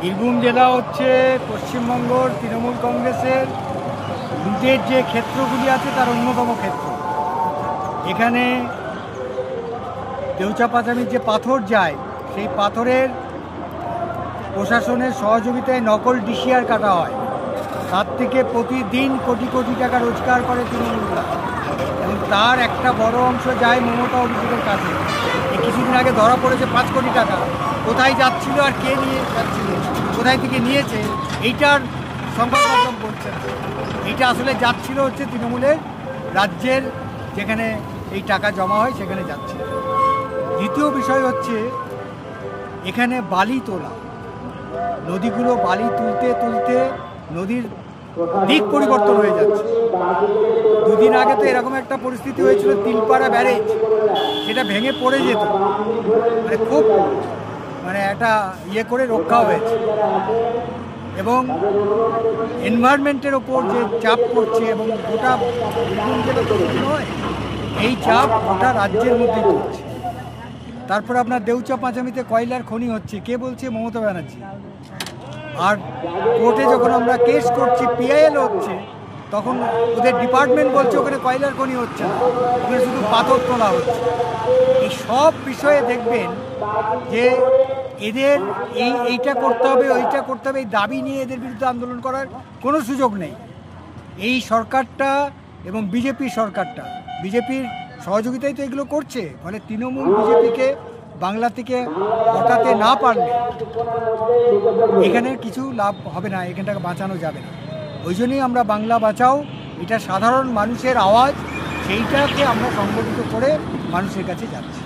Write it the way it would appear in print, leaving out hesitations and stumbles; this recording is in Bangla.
বীরভূম জেলা হচ্ছে পশ্চিমবঙ্গের তৃণমূল কংগ্রেসের লুটের যে ক্ষেত্রগুলি আছে তার অন্যতম ক্ষেত্র। এখানে দেউচা পাচামির যে পাথর যায়, সেই পাথরের প্রশাসনের সহযোগিতায় নকল ডিসিআর কাটা হয়। তার থেকে প্রতিদিন কোটি কোটি টাকা রোজগার করে তৃণমূলরা, এবং তার একটা বড় অংশ যায় মমতা অভিষেকের কাছে। কিছুদিন আগে ধরা পড়েছে 5 কোটি টাকা। কোথায় যাচ্ছিল আর কে নিয়ে যাচ্ছিল, কোথায় থেকে নিয়েছে, এইটার সংবাদ মাধ্যম বলছে না। এইটা আসলে যাচ্ছিল হচ্ছে তৃণমূলের রাজ্যের যেখানে এই টাকা জমা হয় সেখানে যাচ্ছে। দ্বিতীয় বিষয় হচ্ছে এখানে বালি তোলা, নদীগুলো বালি তুলতে তুলতে নদীর দিক পরিবর্তন হয়ে যাচ্ছে। দুদিন আগে তো এরকম একটা পরিস্থিতি হয়েছিল, তিলপাড়া ব্যারেজ, সেটা ভেঙে পড়ে যেত, খুব একটা করে রক্ষা হয়েছে। এবং এনভায়রনমেন্টের ওপর যে চাপ পড়ছে, এবং গোটা বীরভূম জেলা তো নয়, এই চাপ গোটা রাজ্যের মধ্যে পড়ছে। তারপর আপনার দেউচা পাঁচামিতে কয়লার খনি হচ্ছে, কে বলছে? মমতা ব্যানার্জি। আর কোর্টে যখন আমরা কেস করছি, পিআইএল হচ্ছে, তখন ওদের ডিপার্টমেন্ট বলছে ওখানে কয়লার খনি হচ্ছে না, ওখানে শুধু পাথর তোলা হচ্ছে। এই সব বিষয়ে দেখবেন যে এদের এইটা করতে হবে, ওইটা করতে হবে, এই দাবি নিয়ে এদের বিরুদ্ধে আন্দোলন করার কোনো সুযোগ নেই। এই সরকারটা এবং বিজেপির সরকারটা, বিজেপির সহযোগিতায় তো এগুলো করছে, ফলে তৃণমূল বিজেপিকে বাংলা থেকে হটাতে না পারলে এখানে কিছু লাভ হবে না, এখানটাকে বাঁচানো যাবে না। ওই জন্যই আমরা বাংলা বাঁচাও, এটা সাধারণ মানুষের আওয়াজ, সেইটাকে আমরা সংগঠিত করে মানুষের কাছে যাচ্ছি।